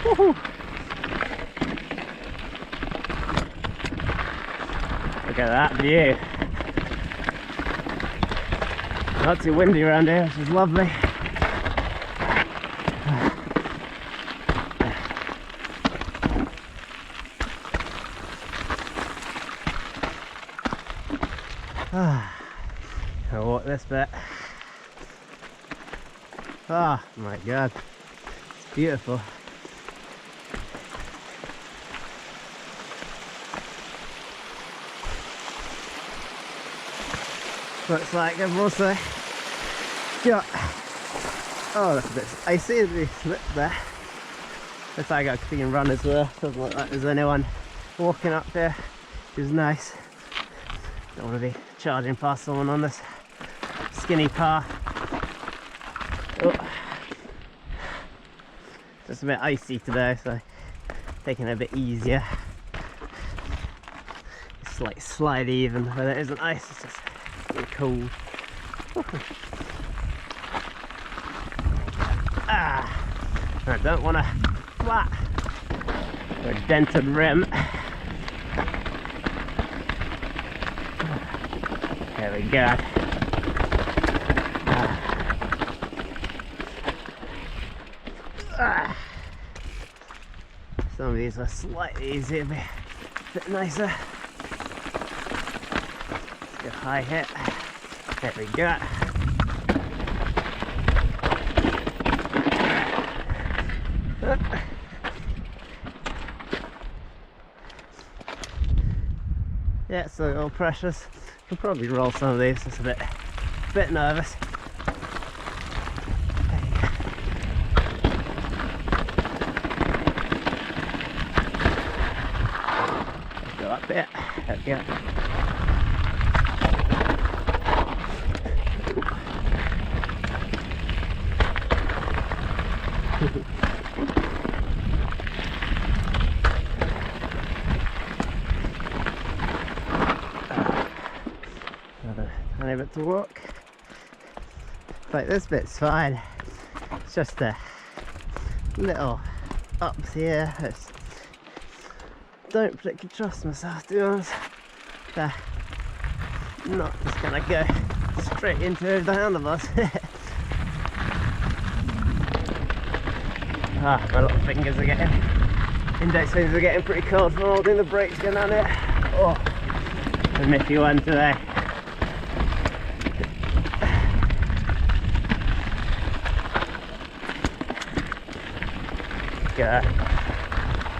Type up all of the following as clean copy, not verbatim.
Woohoo! Look at that view. Not too windy around here, which is lovely. I'll walk this bit. Oh my god, it's beautiful. Looks like I've also got, oh that's a bit icy as we slip there. Looks like I got a clean run as well. Doesn't look like there's anyone walking up here, which is nice. Don't want to be charging past someone on this skinny path. Oh. Just a bit icy today, so taking it a bit easier. It's like slide even, but it isn't ice, it's just really cold. I don't want a flat or dented rim. There we go. Some of these are slightly easier, a bit nicer. Let's go high hit. There we go. Yeah, so all precious. I'll probably roll some of these, just a bit nervous. Go up there. There we go. Tiny bit to walk. Like this bit's fine. It's just a little ups here. Don't particularly trust myself, to be honest. I'm not just gonna go straight into the handlebars. My little fingers are getting, index fingers are getting pretty cold from holding the brakes going on here. Oh, a miffy one today. God,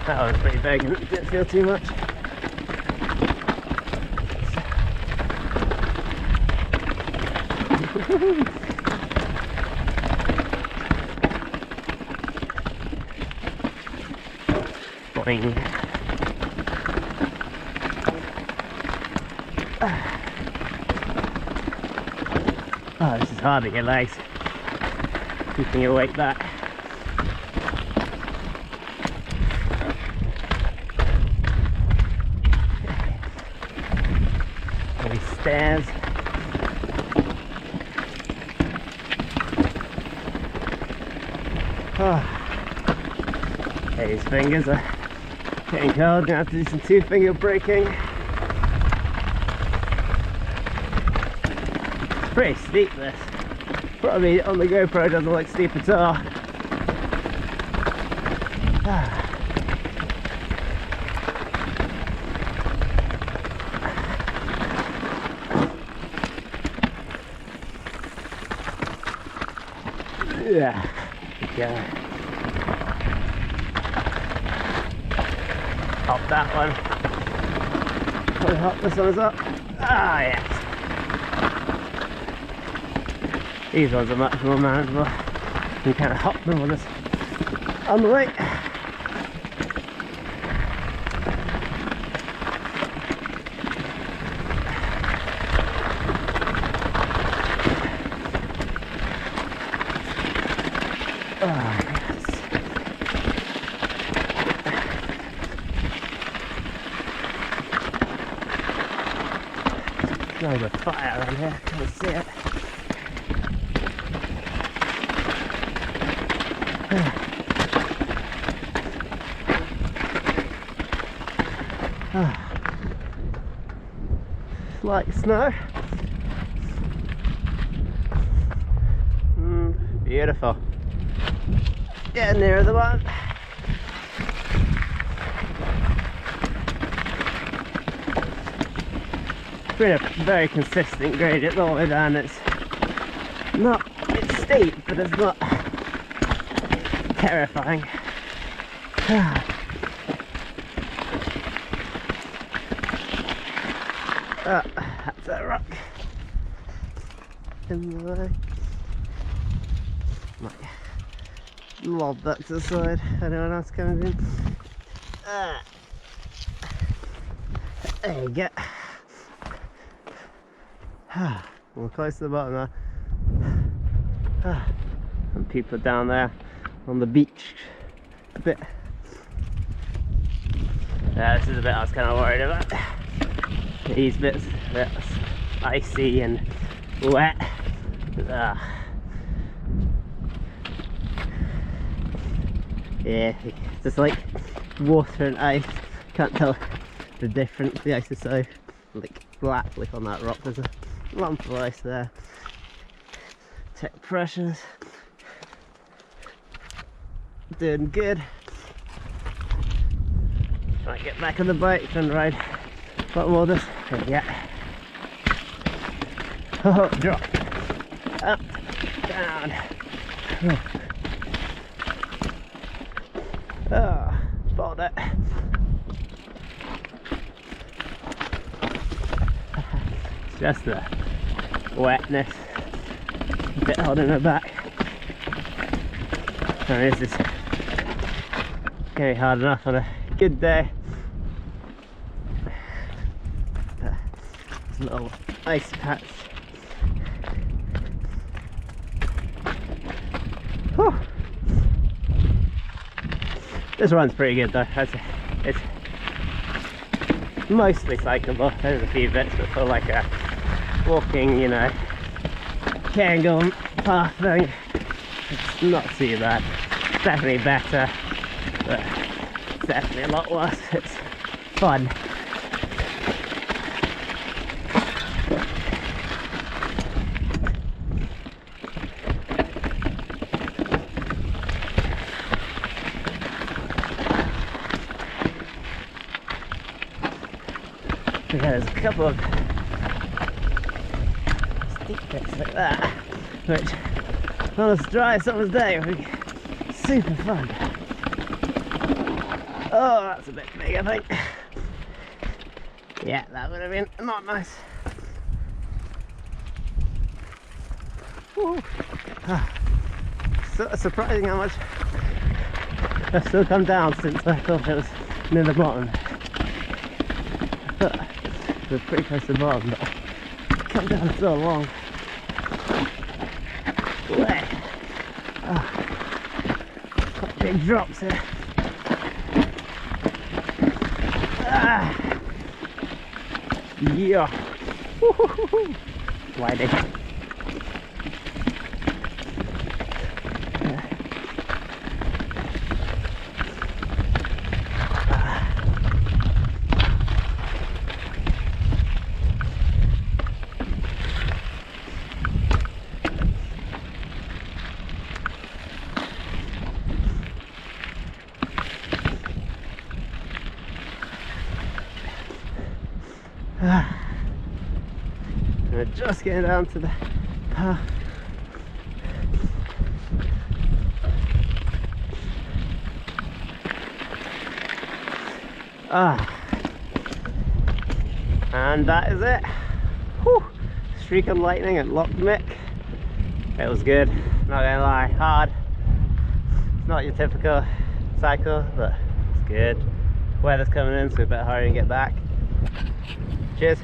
that was pretty big and it didn't feel too much. Boing. Oh, this is hard to get legs. Keeping your weight back. Maybe stairs. Oh. These fingers are getting cold. Gonna have to do some 2-finger braking. It's pretty steep, this. Probably on the GoPro doesn't look steep at all. Yeah. Yeah. Hop that one. Probably hop this one as well. Ah, yes. These ones are much more manageable. You kind of hop them on this on the way. There's a fire around here, can't see it. Like snow. Beautiful. Getting near the one. It's been a very consistent gradient all the way down. It's steep, but it's not terrifying. That's a rock in the way. Might lob that to the side. Anyone else coming in? There you go. We're close to the bottom now. And people down there on the beach. A bit. Yeah, this is the bit I was kind of worried about. These bits, a bit icy and wet. Yeah, just like water and ice. Can't tell the difference. The ice is so like black, like on that rock. There's a lump of ice there. Check pressures. Doing good. Try to get back on the bike and ride a lot more this. Yeah. Oh, drop. Up, down. Oh, bought it. It's just the wetness. A bit holding her back. And this is going to be hard enough on a good day. There's a little ice patch. Whew. This run's pretty good though. It's mostly cyclable. There's a few bits that feel like a walking, you know, Cairngorm path thing. It's not too bad. It's definitely better, but it's definitely a lot worse. It's fun. There's a couple of steep bits like that, which on a dry summer's day would be super fun. Oh, that's a bit big, I think. Yeah, that would have been not nice. So surprising how much I've still come down since I thought it was near the bottom. We're pretty close to the bottom, but come down so long. Big drops here. Yeah. Sliding. We're just getting down to the path. And that is it. Whew. Streak of lightning at Loch Muick. It was good, not gonna lie. Hard. It's not your typical cycle, but it's good. Weather's coming in, so we better hurry and get back. Cheers.